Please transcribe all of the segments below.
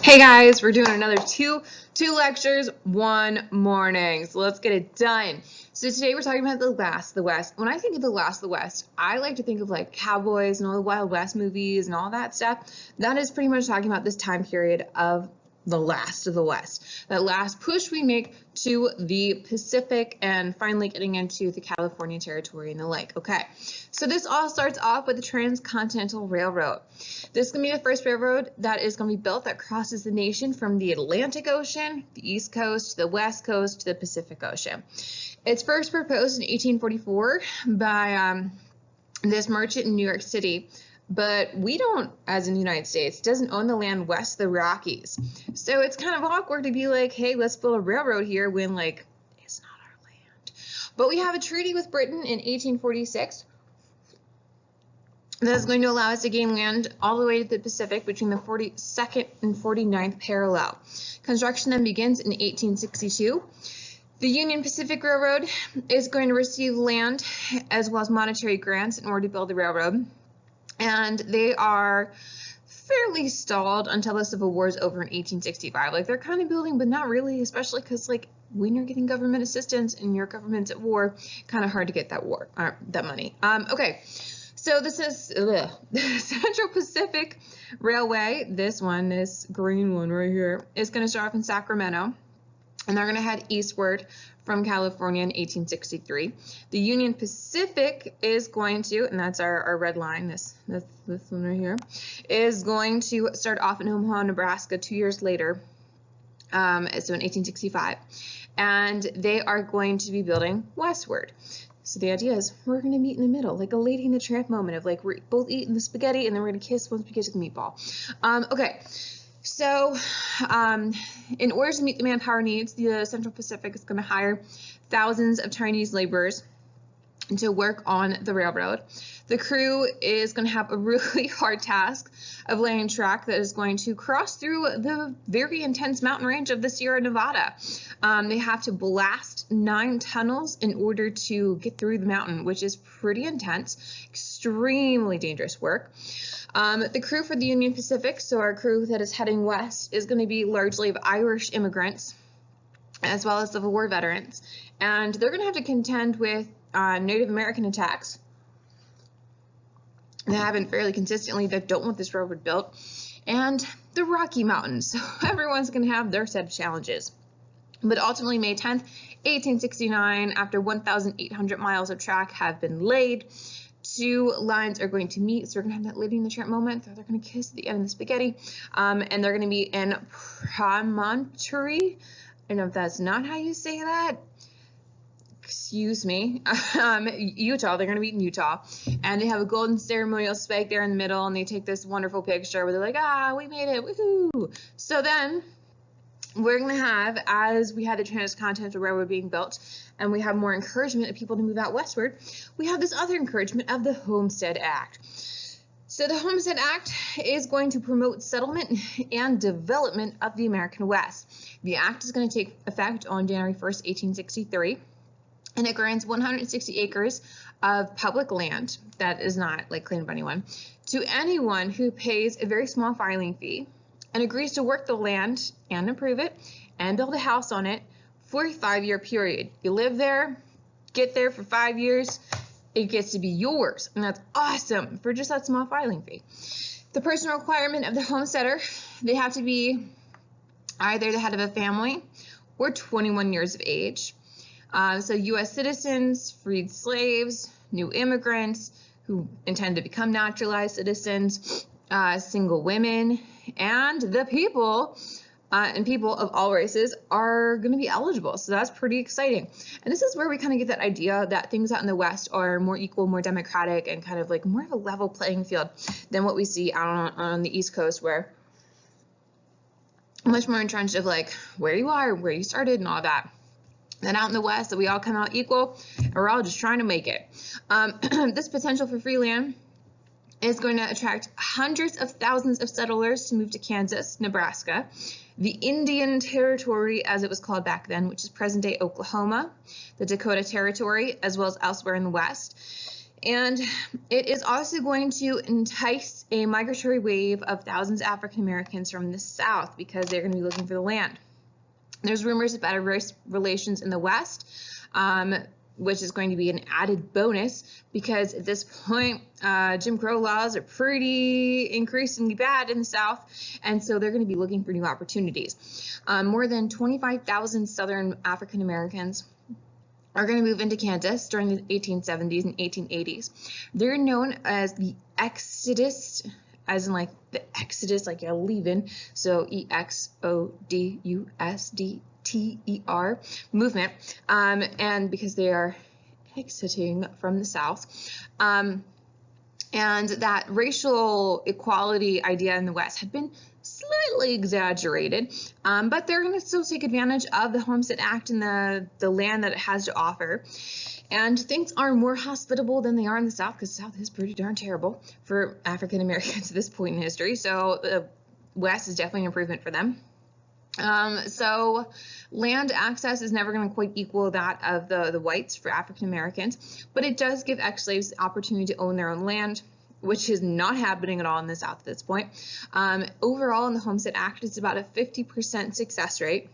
Hey guys, we're doing another two lectures, one morning. So let's get it done. So today we're talking about the West. When I think of the West, I like to think of like cowboys and all the Wild West movies and all that stuff. That is pretty much talking about this time period of the last of the West. That last push we make to the Pacific and finally getting into the California territory and the like. Okay, so this all starts off with the Transcontinental Railroad. This is going to be the first railroad that is going to be built that crosses the nation from the Atlantic Ocean, the East Coast, to the West Coast, to the Pacific Ocean. It's first proposed in 1844 by this merchant in New York City. But we don't, as in the United States, doesn't own the land west of the Rockies. So it's kind of awkward to be like, hey, let's build a railroad here when, like, it's not our land. But we have a treaty with Britain in 1846 that is going to allow us to gain land all the way to the Pacific between the 42nd and 49th parallel. Construction then begins in 1862. The Union Pacific Railroad is going to receive land as well as monetary grants in order to build the railroad. And they are fairly stalled until the Civil War is over in 1865. Like, they're kind of building, but not really, especially because, like, when you're getting government assistance and your government's at war, kind of hard to get that money. Okay, so this is the Central Pacific Railway. This green one right here, is going to start off in Sacramento. And they're going to head eastward from California in 1863. The Union Pacific is going to, and that's our red line, this one right here, is going to start off in Omaha, Nebraska 2 years later, so in 1865. And they are going to be building westward. So the idea is we're going to meet in the middle, like a Lady and the Tramp moment of like we're both eating the spaghetti and then we're going to kiss once we get to the meatball. Okay. So in order to meet the manpower needs, the Central Pacific is going to hire thousands of Chinese laborers to work on the railroad. The crew is going to have a really hard task of laying track that is going to cross through the very intense mountain range of the Sierra Nevada. They have to blast 9 tunnels in order to get through the mountain, which is pretty intense, extremely dangerous work. The crew for the Union Pacific, so our crew that is heading west, is going to be largely of Irish immigrants as well as Civil War veterans. And they're going to have to contend with Native American attacks that happen fairly consistently that don't want this railroad built, and the Rocky Mountains. So everyone's going to have their set of challenges. But ultimately, May 10th, 1869, after 1,800 miles of track have been laid, 2 lines are going to meet. So we're going to have that Lady and the Tramp moment. They're going to kiss at the end of the spaghetti. And they're going to be in Promontory. I don't know if that's not how you say that. Excuse me. Utah. They're going to be in Utah. And they have a golden ceremonial spike there in the middle. And they take this wonderful picture where they're like, we made it. Woohoo. So then we're going to have, as we had the Transcontinental Railroad being built, and we have more encouragement of people to move out westward, we have this other encouragement of the Homestead Act. So the Homestead Act is going to promote settlement and development of the American West. The act is going to take effect on January 1st, 1863, and it grants 160 acres of public land that is not like claimed by anyone to anyone who pays a very small filing fee and agrees to work the land and improve it and build a house on it for a 5-year period. You live there, get there for 5 years, it gets to be yours. And that's awesome for just that small filing fee. The personal requirement of the homesteader, they have to be either the head of a family or 21 years of age. So U.S. citizens, freed slaves, new immigrants who intend to become naturalized citizens, single women, and the people and people of all races are going to be eligible. So that's pretty exciting. And this is where we kind of get that idea that things out in the West are more equal, more democratic, and kind of like more of a level playing field than what we see out on the East Coast, where much more entrenched of like where you are, where you started, and all that. Then out in the West, that we all come out equal, and we're all just trying to make it. This potential for free land is going to attract hundreds of thousands of settlers to move to Kansas, Nebraska, the Indian Territory, as it was called back then, which is present-day Oklahoma, the Dakota Territory, as well as elsewhere in the West. And it is also going to entice a migratory wave of thousands of African Americans from the South because they're going to be looking for the land. There's rumors of better race relations in the West, which is going to be an added bonus because at this point, Jim Crow laws are pretty increasingly bad in the South, and so they're going to be looking for new opportunities. More than 25,000 Southern African Americans are going to move into Kansas during the 1870s and 1880s. They're known as the Exodus, as in like the Exodus, like you're leaving, so EXODUSDTER movement, and because they are exiting from the South. And that racial equality idea in the West had been slightly exaggerated, but they're going to still take advantage of the Homestead Act and the land that it has to offer. And things are more hospitable than they are in the South, because the South is pretty darn terrible for African Americans at this point in history. So the West is definitely an improvement for them. So land access is never going to quite equal that of the whites for African Americans, but it does give ex-slaves the opportunity to own their own land, which is not happening at all in the South at this point. Overall, in the Homestead Act, it's about a 50% success rate.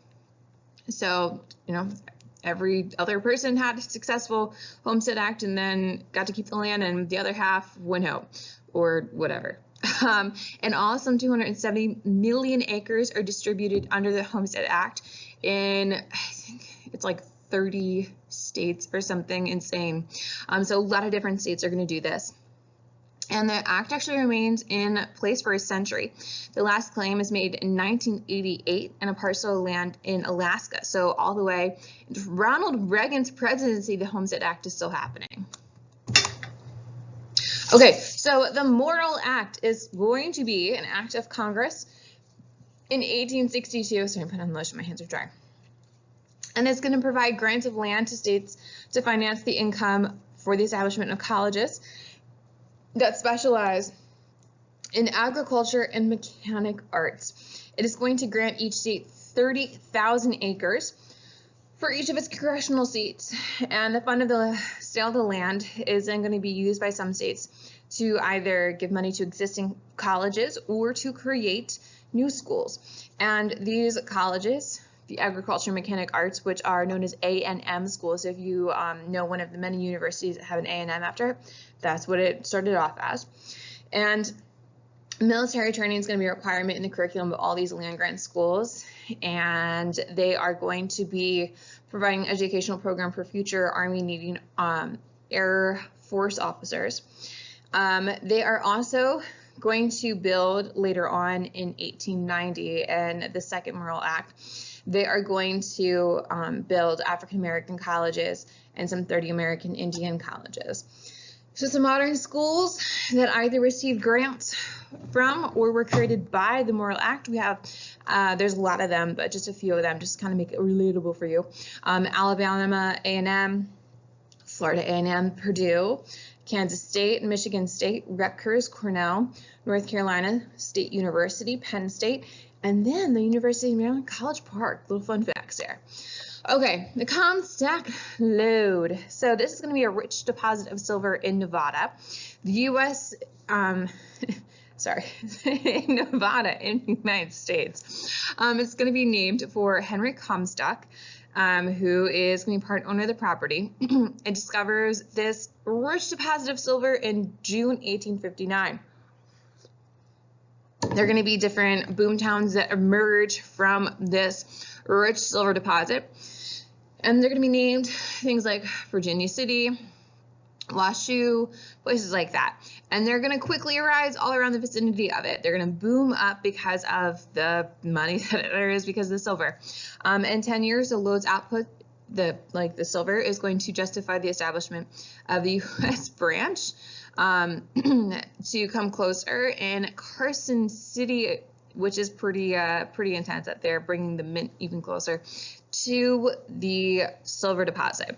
So, you know, every other person had a successful Homestead Act and then got to keep the land, and the other half went home or whatever. And all, some 270 million acres are distributed under the Homestead Act in, I think it's like 30 states or something insane. So a lot of different states are going to do this. And the act actually remains in place for a century. The last claim is made in 1988 in a parcel of land in Alaska. So all the way into Ronald Reagan's presidency, the Homestead Act is still happening. Okay, so the Morrill Act is going to be an act of Congress in 1862. Sorry, I'm putting on lotion, my hands are dry. And it's going to provide grants of land to states to finance the income for the establishment of colleges that specialize in agriculture and mechanic arts. It is going to grant each state 30,000 acres for each of its congressional seats, and the fund of the sale of the land is then going to be used by some states to either give money to existing colleges or to create new schools. And these colleges, the agriculture and mechanic arts, which are known as A&M schools, if you know one of the many universities that have an A&M after it, that's what it started off as. And military training is going to be a requirement in the curriculum of all these land-grant schools, and they are going to be providing an educational program for future Army needing Air Force officers. They are also going to build later on in 1890 and the Second Morrill Act. They are going to build African American colleges and some 30 American Indian colleges. So some modern schools that either received grants from or were created by the Morrill Act. We have, there's a lot of them, but just a few of them, just to kind of make it relatable for you. Alabama A&M, Florida A&M, Purdue, Kansas State, Michigan State, Rutgers, Cornell, North Carolina State University, Penn State, and then the University of Maryland, College Park. Little fun facts there. Okay, the Comstock Lode. So this is going to be a rich deposit of silver in Nevada. The U.S., Nevada in the United States. It's going to be named for Henry Comstock, who is going to be part owner of the property. It discovers this rich deposit of silver in June 1859. There are going to be different boom towns that emerge from this rich silver deposit, and they're going to be named things like Virginia City, Washoe, places like that. And they're going to quickly arise all around the vicinity of it. They're going to boom up because of the money that there is because of the silver. In 10 years, the lode's output, the silver, is going to justify the establishment of the U.S. branch to come closer in Carson City, which is pretty intense that they're bringing the mint even closer to the silver deposit.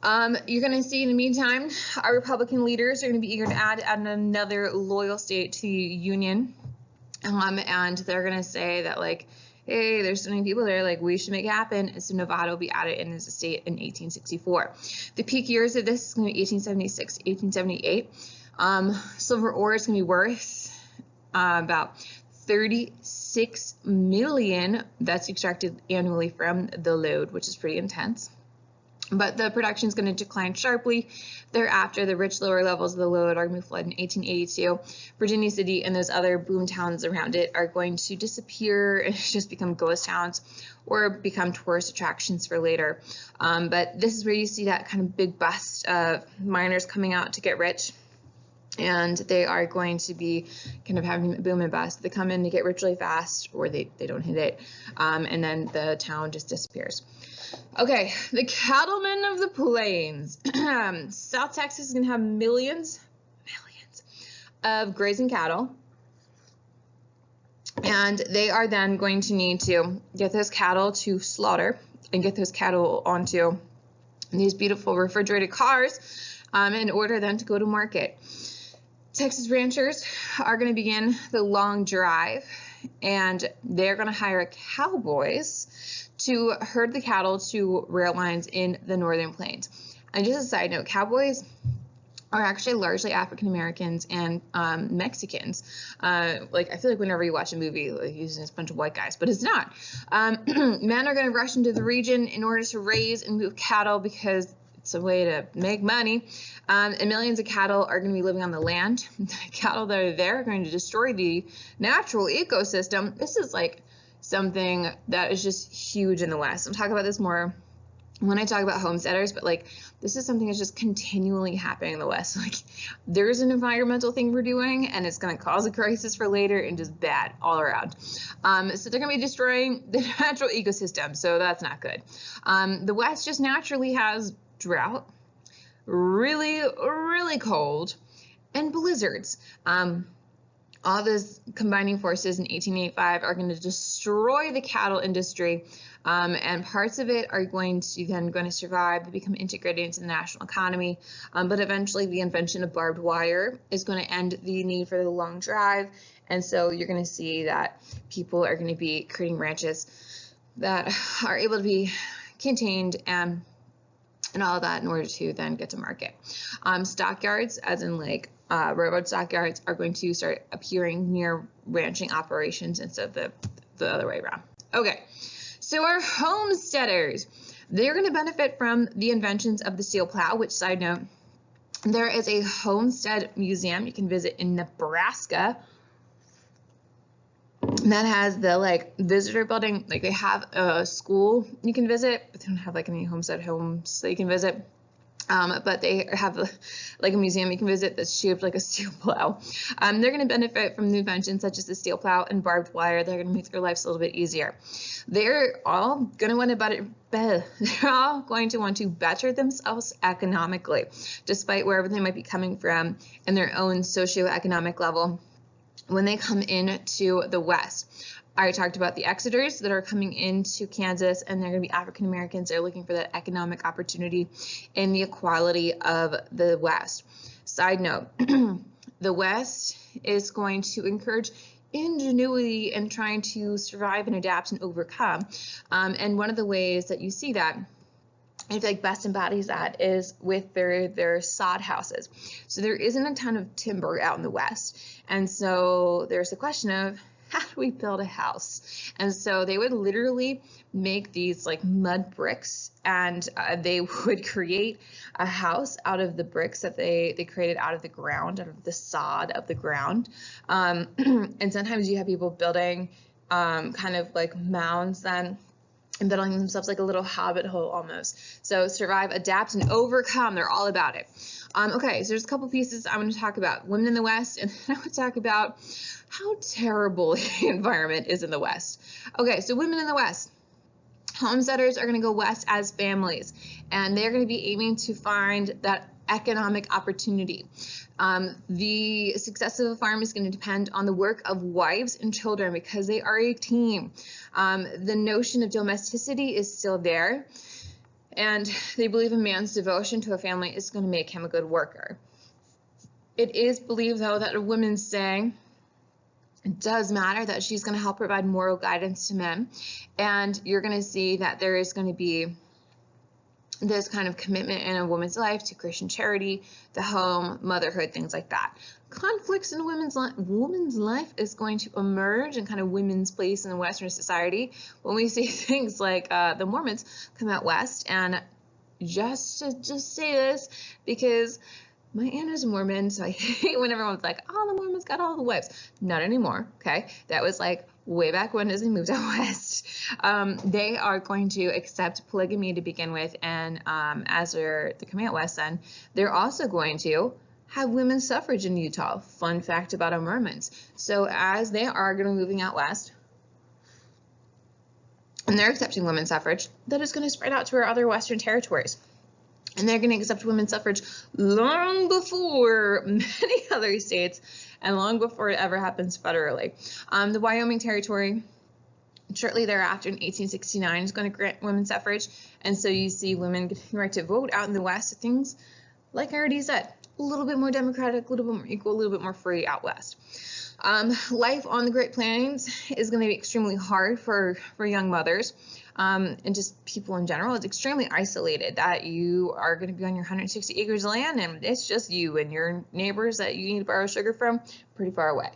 You're going to see in the meantime, our Republican leaders are going to be eager to add another loyal state to the Union, and they're going to say that, like, hey, there's so many people there, like we should make it happen. And so Nevada will be added in as a state in 1864. The peak years of this is going to be 1876, 1878. Silver ore is going to be worth about 36 million that's extracted annually from the lode, which is pretty intense. But the production is going to decline sharply. Thereafter, the rich lower levels of the lode are going to be flooded in 1882. Virginia City and those other boom towns around it are going to disappear and just become ghost towns or become tourist attractions for later. But this is where you see that kind of big bust of miners coming out to get rich. And they are going to be kind of having boom and bust. They come in to get rich really fast, or they don't hit it, and then the town just disappears. Okay, the cattlemen of the plains. South Texas is going to have millions of grazing cattle. And they are then going to need to get those cattle to slaughter and get those cattle onto these beautiful refrigerated cars in order then to go to market. Texas ranchers are going to begin the long drive, and they're going to hire cowboys to herd the cattle to rail lines in the northern plains. And just a side note, cowboys are actually largely African Americans and Mexicans. Like I feel like whenever you watch a movie, like using a bunch of white guys, but it's not. Men are going to rush into the region in order to raise and move cattle because it's a way to make money. And millions of cattle are going to be living on the land. The cattle that are there are going to destroy the natural ecosystem. This is like something that is just huge in the West. I'm talking about this more when I talk about homesteaders, but like this is something that's just continually happening in the West. Like there's an environmental thing we're doing and it's going to cause a crisis for later and just bad all around. So they're going to be destroying the natural ecosystem. So that's not good. The West just naturally has drought, really cold, and blizzards. All those combining forces in 1885 are going to destroy the cattle industry, and parts of it are going to survive, become integrated into the national economy. But eventually, the invention of barbed wire is going to end the need for the long drive, and so you're going to see that people are going to be creating ranches that are able to be contained and all of that in order to then get to market. Stockyards, as in like railroad stockyards, are going to start appearing near ranching operations instead of the other way around. Okay, so our homesteaders, they're going to benefit from the inventions of the steel plow, which, side note, there is a homestead museum you can visit in Nebraska that has the like visitor building. Like they have a school you can visit, but they don't have like any homestead homes that you can visit. But they have like a museum you can visit that's shaped like a steel plow. They're going to benefit from the inventions such as the steel plow and barbed wire. They're going to make their lives a little bit easier. They're all going to want to better themselves economically, despite wherever they might be coming from in their own socioeconomic level. When they come into the West, I already talked about the exoders that are coming into Kansas, and they're going to be African Americans. They're looking for that economic opportunity and the equality of the West. Side note, the West is going to encourage ingenuity and trying to survive and adapt and overcome. And one of the ways that you see that, I feel like best embodies that, is with their sod houses. So there isn't a ton of timber out in the West. And so there's the question of, how do we build a house? And so they would literally make these like mud bricks, and they would create a house out of the bricks that they created out of the ground, out of the sod of the ground. And sometimes you have people building kind of like mounds then, and building themselves like a little hobbit hole almost. So survive, adapt, and overcome. They're all about it. Okay, so there's a couple pieces I'm going to talk about. Women in the West, and then I would talk about how terrible the environment is in the West. Okay, so women in the West. Homesteaders are going to go west as families, and they're going to be aiming to find that economic opportunity. The success of a farm is going to depend on the work of wives and children because they are a team. The notion of domesticity is still there, and they believe a man's devotion to a family is going to make him a good worker. It is believed, though, that a woman's saying It does matter that she's going to help provide moral guidance to men. And you're going to see that there is going to be this kind of commitment in a woman's life to Christian charity, the home, motherhood, things like that. Conflicts in a woman's life is going to emerge, and kind of women's place in Western society when we see things like the Mormons come out west. And just say this, because my aunt is a Mormon, so I hate when everyone's like, oh, the Mormons got all the wives. Not anymore, okay? That was like way back when as they moved out west. They are going to accept polygamy to begin with, and as they're coming out west, then they're also going to have women's suffrage in Utah. Fun fact about our Mormons. So as they are going to be moving out west, and they're accepting women's suffrage, that is going to spread out to our other Western territories. And they're going to accept women's suffrage long before many other states, and long before it ever happens federally. The Wyoming Territory, shortly thereafter in 1869, is going to grant women's suffrage. And so you see women getting the right to vote out in the West. Things, like I already said, a little bit more democratic, a little bit more equal, a little bit more free out west. Life on the Great Plains is going to be extremely hard for young mothers. And just people in general. It's extremely isolated, that you are going to be on your 160 acres of land, and it's just you and your neighbors that you need to borrow sugar from pretty far away.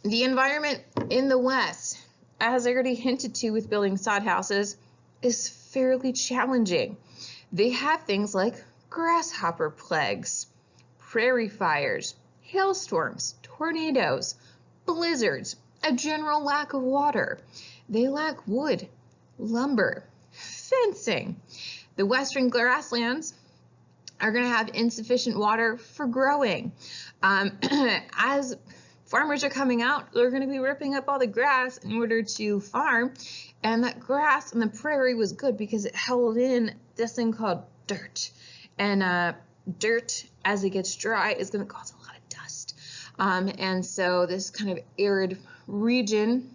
The environment in the West, as I already hinted to with building sod houses, is fairly challenging. They have things like grasshopper plagues, prairie fires, hailstorms, tornadoes, blizzards, a general lack of water. They lack wood, lumber, fencing. The western grasslands are going to have insufficient water for growing. As farmers are coming out, they're going to be ripping up all the grass in order to farm. And that grass in the prairie was good because it held in this thing called dirt. And dirt, as it gets dry, is going to cause a lot of dust. And so this kind of arid region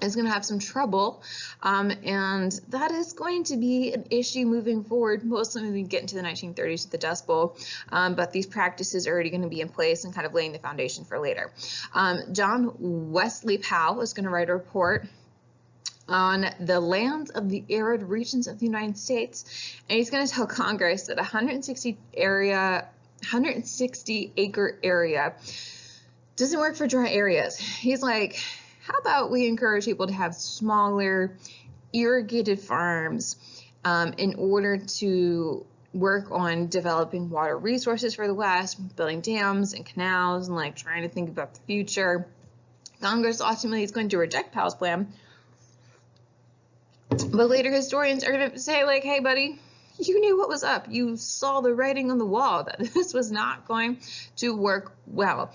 is going to have some trouble, and that is going to be an issue moving forward, mostly when we get into the 1930s with the Dust Bowl, but these practices are already going to be in place and kind of laying the foundation for later. John Wesley Powell is going to write a report on the lands of the arid regions of the United States, and he's going to tell Congress that 160 acre area doesn't work for dry areas. He's like, how about we encourage people to have smaller irrigated farms in order to work on developing water resources for the West, building dams and canals, and like trying to think about the future. Congress ultimately is going to reject Powell's plan, but later historians are going to say, like, hey buddy, you knew what was up. You saw the writing on the wall that this was not going to work well.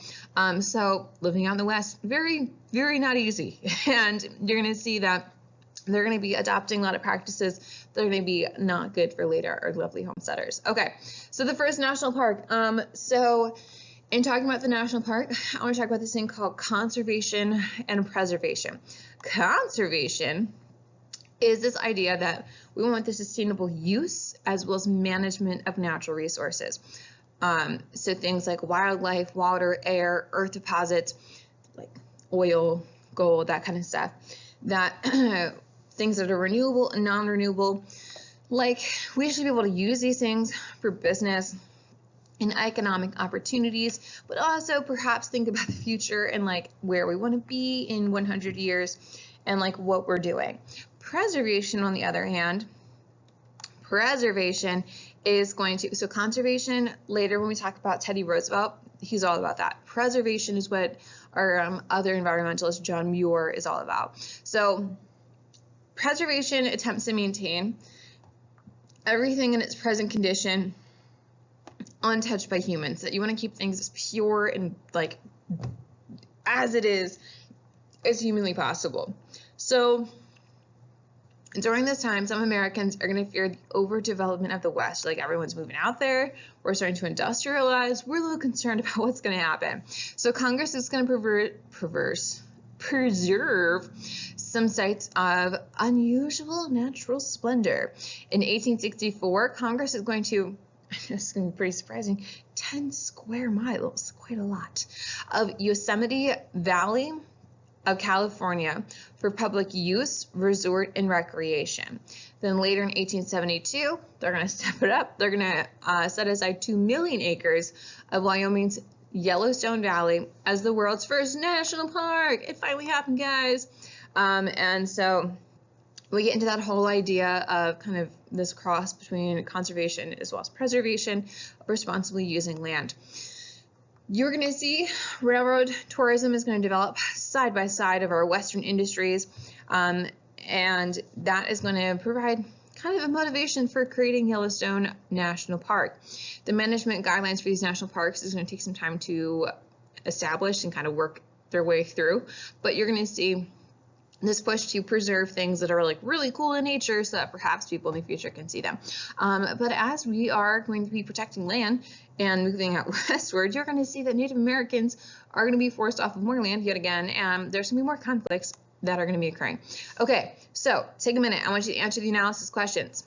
So living out in the West, very, very not easy. And you're going to see that they're going to be adopting a lot of practices that are going to be not good for later our lovely homesteaders. Okay, so the first national park. So in talking about the national park, I want to talk about this thing called conservation and preservation. Conservation is this idea that we want the sustainable use as well as management of natural resources. So things like wildlife, water, air, earth deposits, like oil, gold, that kind of stuff. That things that are renewable and non-renewable, like we should be able to use these things for business and economic opportunities, but also perhaps think about the future and like where we want to be in 100 years and like what we're doing. Preservation, on the other hand, preservation is going to, so conservation, later when we talk about Teddy Roosevelt, he's all about that. Preservation is what our other environmentalist, John Muir, is all about. So preservation attempts to maintain everything in its present condition, untouched by humans. That you want to keep things as pure and like as it is as humanly possible. So during this time, some Americans are going to fear the overdevelopment of the West. Like everyone's moving out there, we're starting to industrialize, we're a little concerned about what's going to happen. So Congress is going to preserve some sites of unusual natural splendor. In 1864, Congress is going to this is going to be pretty surprising, 10 square miles, quite a lot, of Yosemite Valley of California for public use, resort, and recreation. Then later in 1872, they're going to step it up. They're going to set aside 2 million acres of Wyoming's Yellowstone Valley as the world's first national park. It finally happened, guys. And so we get into that whole idea of kind of this cross between conservation as well as preservation of responsibly using land. You're going to see railroad tourism is going to develop side by side of our Western industries, and that is going to provide kind of a motivation for creating Yellowstone National Park. The management guidelines for these national parks is going to take some time to establish and kind of work their way through, but you're going to see this push to preserve things that are like really cool in nature so that perhaps people in the future can see them. But as we are going to be protecting land and moving out westward, you're going to see that Native Americans are going to be forced off of more land yet again, and there's going to be more conflicts that are going to be occurring. Okay, so take a minute. I want you to answer the analysis questions.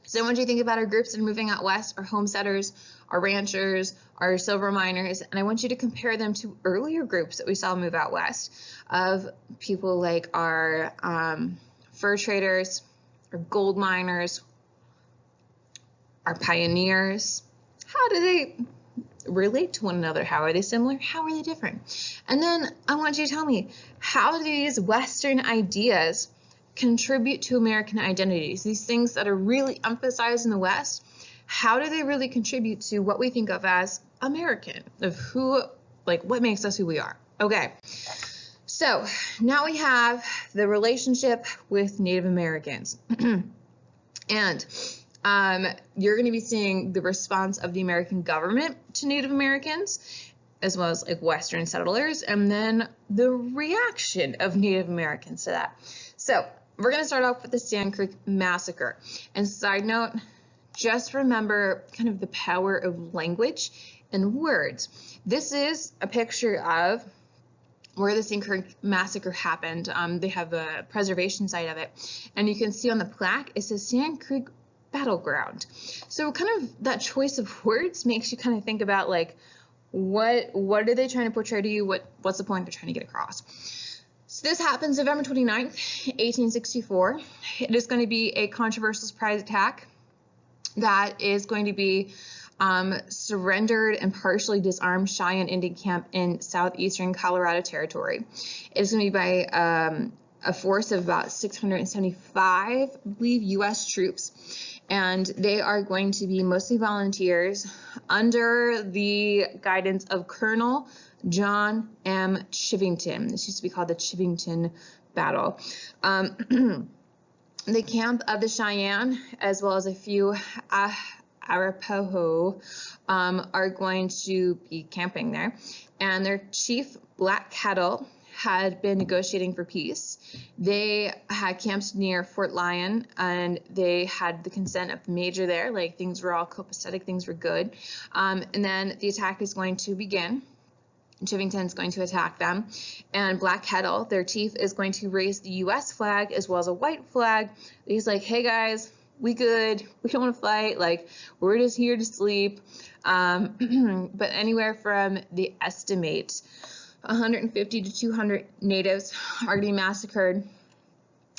So I want you to think about our groups that are moving out west, our homesteaders, our ranchers, our silver miners, and I want you to compare them to earlier groups that we saw move out west of people like our fur traders, our gold miners, our pioneers. How do they relate to one another? How are they similar? How are they different? And then I want you to tell me, how do these Western ideas contribute to American identities? These things that are really emphasized in the West, how do they really contribute to what we think of as American, of who, like what makes us who we are? Okay, so now we have the relationship with Native Americans. And you're going to be seeing the response of the American government to Native Americans, as well as like Western settlers, and then the reaction of Native Americans to that. So we're going to start off with the Sand Creek Massacre. And side note, just remember kind of the power of language and words. This is a picture of where the Sand Creek Massacre happened. They have a preservation site of it. And you can see on the plaque, it says Sand Creek Battleground. So kind of that choice of words makes you kind of think about like, what are they trying to portray to you? What's the point they're trying to get across? So this happens November 29th, 1864. It is going to be a controversial surprise attack that is going to be surrendered and partially disarmed Cheyenne Indian camp in southeastern Colorado Territory. It is going to be by a force of about 675, I believe, U.S. troops. And they are going to be mostly volunteers under the guidance of Colonel John M. Chivington. This used to be called the Chivington Battle. The camp of the Cheyenne, as well as a few Arapaho, are going to be camping there. And their chief, Black Kettle, had been negotiating for peace. They had camped near Fort Lyon, and they had the consent of the major there. Like, things were all copacetic, things were good. And then the attack is going to begin. Chivington's going to attack them, and Black Kettle, their chief, is going to raise the U.S. flag as well as a white flag. He's like, hey guys, we good, we don't want to fight, like, we're just here to sleep. But anywhere from the estimate 150 to 200 natives are going to be massacred,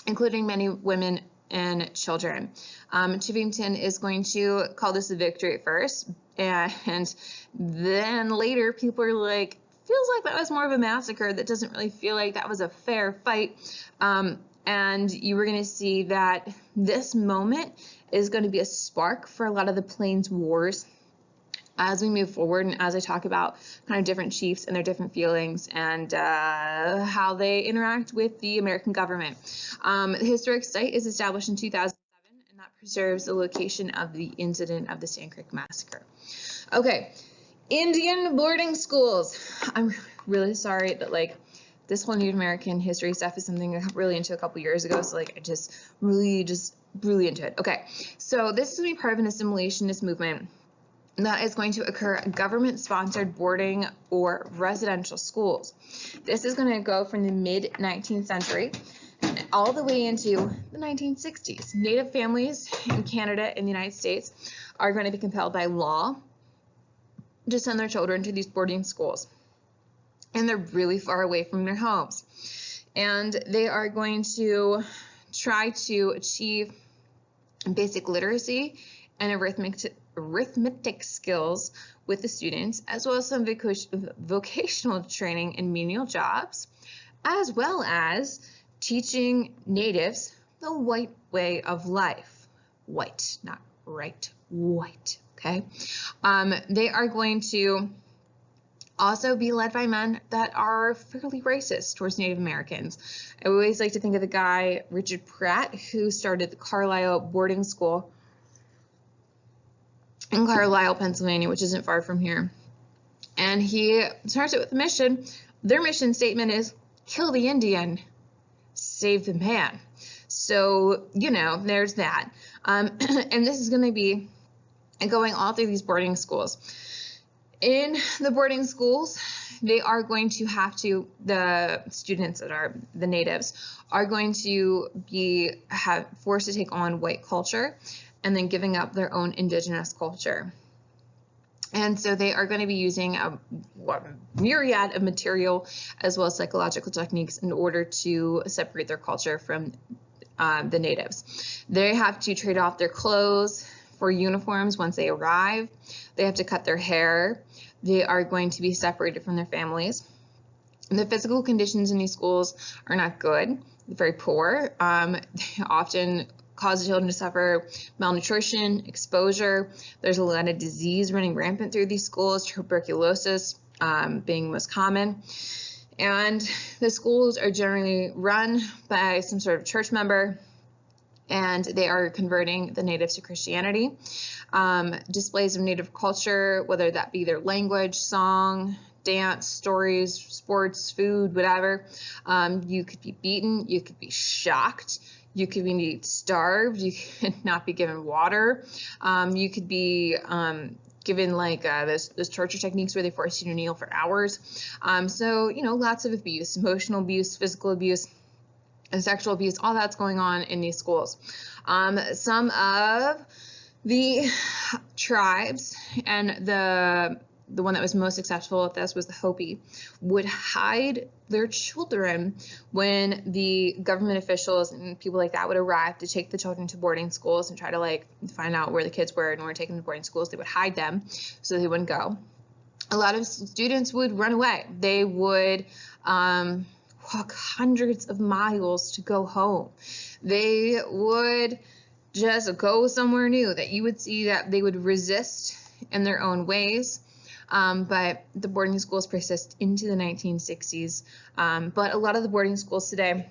including many women and children. Chivington is going to call this a victory at first, and then later people are like, feels like that was more of a massacre. That doesn't really feel like that was a fair fight. And you were going to see that this moment is going to be a spark for a lot of the Plains Wars as we move forward, and as I talk about kind of different chiefs and their different feelings and how they interact with the American government. The historic site is established in 2007, and that preserves the location of the incident of the Sand Creek Massacre. Okay, Indian boarding schools. I'm really sorry that like this whole Native American history stuff is something I got really into a couple years ago, so like I just really into it. Okay, so this is going to be part of an assimilationist movement that is going to occur at government-sponsored boarding or residential schools. This is going to go from the mid-19th century all the way into the 1960s. Native families in Canada and the United States are going to be compelled by law to send their children to these boarding schools. And they're really far away from their homes. And they are going to try to achieve basic literacy and arithmetic skills with the students, as well as some vocational training and menial jobs, as well as teaching natives the white way of life. White, not right, white, okay? They are going to also be led by men that are fairly racist towards Native Americans. I always like to think of the guy, Richard Pratt, who started the Carlisle boarding school in Carlisle, Pennsylvania, which isn't far from here. And he starts it with a mission. Their mission statement is, kill the Indian, save the man. So, you know, there's that. And this is going to be going all through these boarding schools. In the boarding schools, they are going to have to, the students that are the natives are going to be forced to take on white culture and then giving up their own indigenous culture. And so they are going to be using a myriad of material as well as psychological techniques in order to separate their culture from the natives. They have to trade off their clothes for uniforms once they arrive. They have to cut their hair. They are going to be separated from their families. The physical conditions in these schools are not good. They're very poor. They often cause the children to suffer malnutrition, exposure. There's a lot of disease running rampant through these schools, tuberculosis being most common. And the schools are generally run by some sort of church member, and they are converting the natives to Christianity. Displays of native culture, whether that be their language, song, dance, stories, sports, food, whatever. You could be beaten, you could be shocked, you could be starved, you could not be given water, you could be given like those torture techniques where they force you to kneel for hours. So, you know, lots of abuse, emotional abuse, physical abuse, and sexual abuse, all that's going on in these schools. Some of the tribes, and the one that was most successful at this was the Hopi, would hide their children when the government officials and people like that would arrive to take the children to boarding schools and try to like find out where the kids were and were taken to boarding schools. They would hide them so they wouldn't go. A lot of students would run away. They would walk hundreds of miles to go home. They would just go somewhere new, that you would see that they would resist in their own ways. But the boarding schools persist into the 1960s. But a lot of the boarding schools today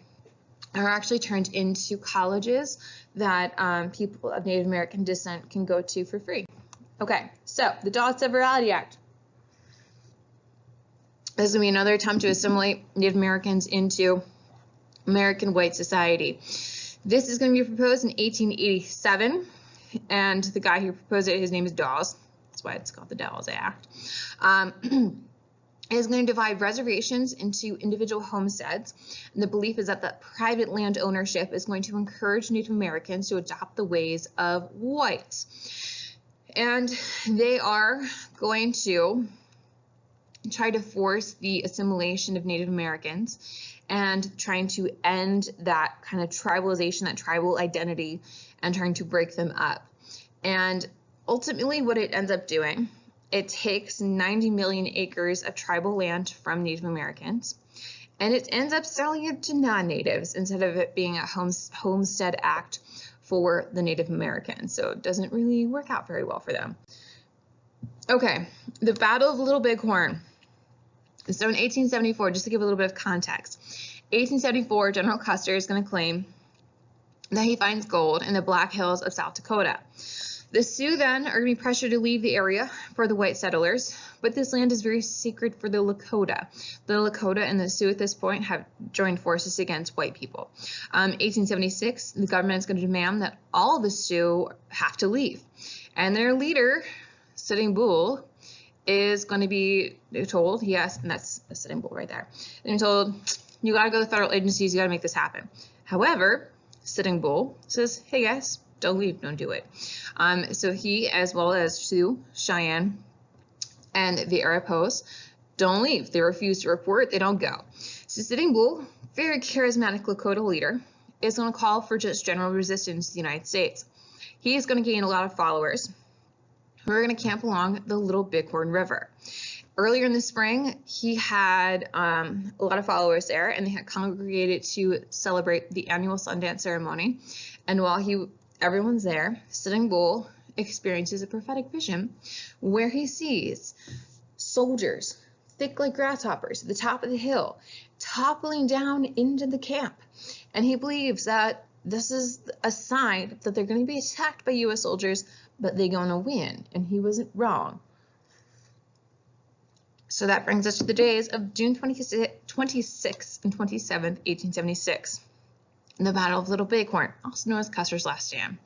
are actually turned into colleges that people of Native American descent can go to for free. Okay, so the Dawes Severalty Act. This is going to be another attempt to assimilate Native Americans into American white society. This is going to be proposed in 1887, and the guy who proposed it, his name is Dawes. That's why it's called the Dawes Act. It is going to divide reservations into individual homesteads, and the belief is that the private land ownership is going to encourage Native Americans to adopt the ways of whites. And they are going to try to force the assimilation of Native Americans and trying to end that kind of tribalization, that tribal identity, and trying to break them up. And ultimately what it ends up doing, it takes 90 million acres of tribal land from Native Americans, and it ends up selling it to non-natives instead of it being a homestead act for the Native Americans. So it doesn't really work out very well for them. Okay, the Battle of Little Bighorn. So in 1874, just to give a little bit of context, 1874, General Custer is going to claim that he finds gold in the Black Hills of South Dakota. The Sioux then are going to be pressured to leave the area for the white settlers, but this land is very sacred for the Lakota. The Lakota and the Sioux at this point have joined forces against white people. 1876, the government is going to demand that all the Sioux have to leave, and their leader, Sitting Bull, is going to be told, yes, and that's a Sitting Bull right there, and told, you got to go to federal agencies, you got to make this happen. However, Sitting Bull says, hey guys, Don't leave. Don't do it. So he, as well as Sioux, Cheyenne, and the Arapahoes, don't leave. They refuse to report. They don't go. So Sitting Bull, very charismatic Lakota leader, is going to call for just general resistance to the United States. He is going to gain a lot of followers who are going to camp along the Little Bighorn River. Earlier in the spring, he had a lot of followers there, and they had congregated to celebrate the annual Sundance ceremony. And while everyone's there, Sitting Bull experiences a prophetic vision where he sees soldiers, thick like grasshoppers, at the top of the hill, toppling down into the camp. And he believes that this is a sign that they're going to be attacked by U.S. soldiers, but they're going to win. And he wasn't wrong. So that brings us to the days of June 26th and 27th, 1876, the Battle of Little Bighorn, also known as Custer's Last Stand.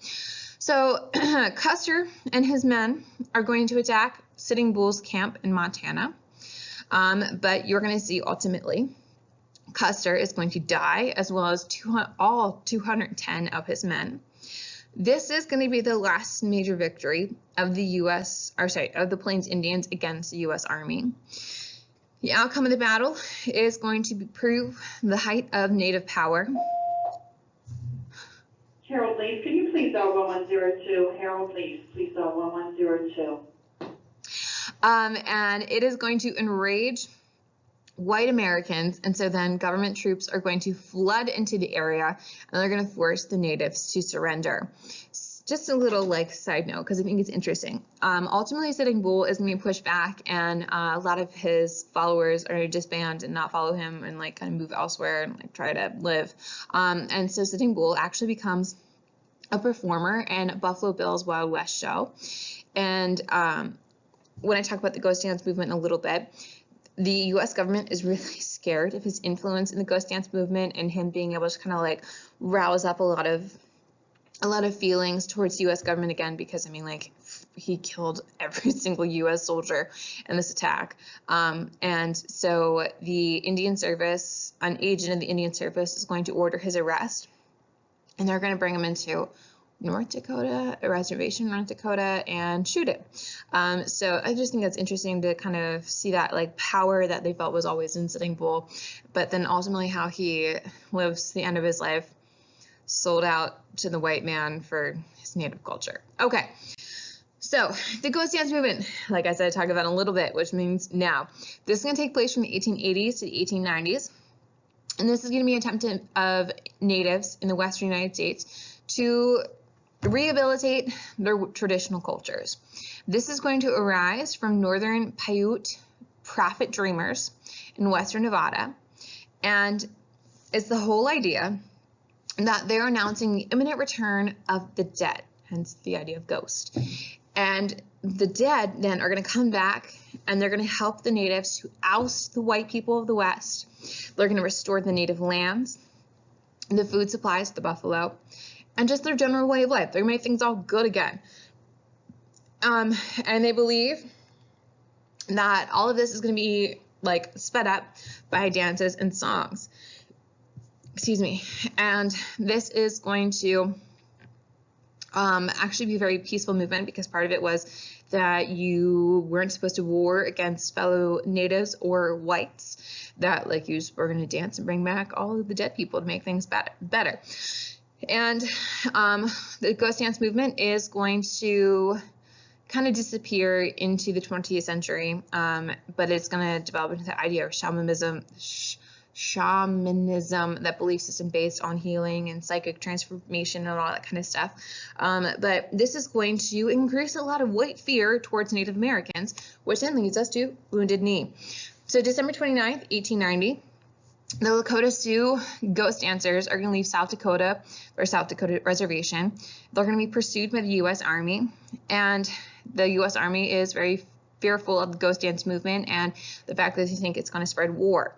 So Custer and his men are going to attack Sitting Bull's camp in Montana, but you're going to see ultimately Custer is going to die, as well as all 210 of his men. This is going to be the last major victory of the of the Plains Indians against the U.S. Army. The outcome of the battle is going to prove the height of Native power. Harold, please, can you please dial 1102? Harold, please dial 1102. And it is going to enrage white Americans, and so then government troops are going to flood into the area, and they're going to force the natives to surrender. Just a little side note, because I think it's interesting. Ultimately, Sitting Bull is going to be pushed back, and a lot of his followers are going to disband and not follow him, and kind of move elsewhere and try to live. And so Sitting Bull actually becomes a performer in Buffalo Bill's Wild West show. And when I talk about the Ghost Dance movement in a little bit, the U.S. government is really scared of his influence in the Ghost Dance movement and him being able to kind of rouse up a lot of feelings towards the U.S. government again, because he killed every single U.S. soldier in this attack. And so the Indian Service, an agent of the Indian Service, is going to order his arrest, and they're going to bring him into North Dakota, a reservation in North Dakota, and shoot it. So I just think that's interesting to kind of see that power that they felt was always in Sitting Bull, but then ultimately how he lives the end of his life sold out to the white man for his native culture. Okay, so the Ghost Dance movement, like I said, I talked about in a little bit, which means now. This is going to take place from the 1880s to the 1890s, and this is going to be an attempt of natives in the western United States to rehabilitate their traditional cultures. This is going to arise from northern Paiute prophet dreamers in western Nevada, and it's the whole idea that they're announcing the imminent return of the dead, hence the idea of ghost. And the dead then are going to come back, and they're going to help the natives to oust the white people of the West. They're going to restore the native lands, the food supplies, the buffalo, and just their general way of life. They're going to make things all good again. And they believe that all of this is going to be sped up by dances and songs. Excuse me. And this is going to actually be a very peaceful movement, because part of it was that you weren't supposed to war against fellow natives or whites, that you were going to dance and bring back all of the dead people to make things better. And the Ghost Dance movement is going to kind of disappear into the 20th century, but it's going to develop into the idea of shamanism, that belief system based on healing and psychic transformation and all that kind of stuff. But this is going to increase a lot of white fear towards Native Americans, which then leads us to Wounded Knee. So December 29th, 1890, the Lakota Sioux ghost dancers are going to leave South Dakota Reservation. They're going to be pursued by the U.S. Army, and the U.S. Army is very fearful of the ghost dance movement and the fact that they think it's going to spread war.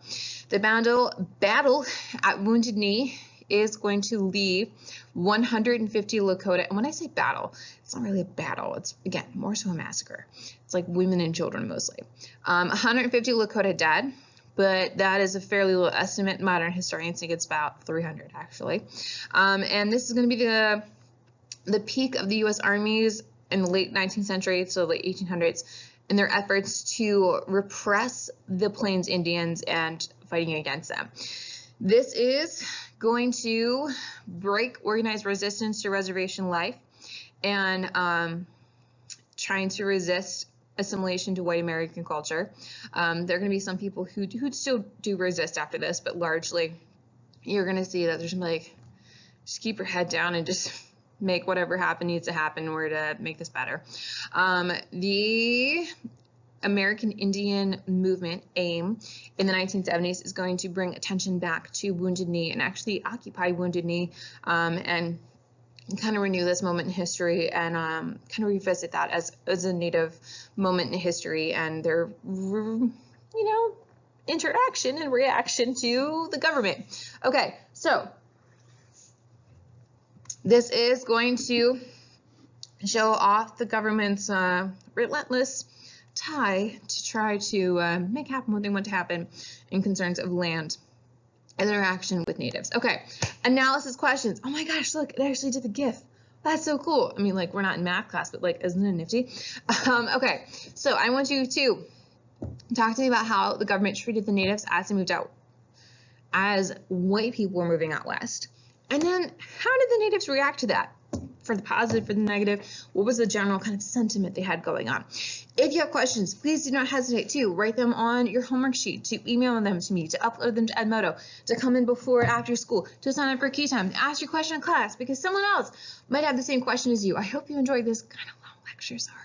The battle at Wounded Knee is going to leave 150 Lakota, and when I say battle, it's not really a battle. It's, again, more so a massacre. It's women and children mostly. 150 Lakota dead, but that is a fairly low estimate. Modern historians think it's about 300, actually. And this is going to be the peak of the U.S. armies in the late 19th century, so late 1800s, in their efforts to repress the Plains Indians and fighting against them. This is going to break organized resistance to reservation life and trying to resist assimilation to white American culture. There are going to be some people who still do resist after this, but largely you're going to see that there's like, just keep your head down and just make whatever needs to happen in order to make this better. The American Indian movement, AIM, in the 1970s is going to bring attention back to Wounded Knee and actually occupy Wounded Knee and kind of renew this moment in history and kind of revisit that as a Native moment in history and their, interaction and reaction to the government. Okay, so this is going to show off the government's relentless tie to try to make happen what they want to happen in concerns of land and interaction with natives. Okay, analysis questions. Oh my gosh, look, it actually did the GIF. That's so cool. I mean, like, we're not in math class, but like, isn't it nifty? Okay, so I want you to talk to me about how the government treated the natives as they moved out, as white people were moving out west. And then how did the natives react to that? For the positive, for the negative, what was the general kind of sentiment they had going on? If you have questions, please do not hesitate to write them on your homework sheet, to email them to me, to upload them to Edmodo, to come in before or after school, to sign up for Key Time, to ask your question in class, because someone else might have the same question as you. I hope you enjoyed this kind of long lecture. Sorry.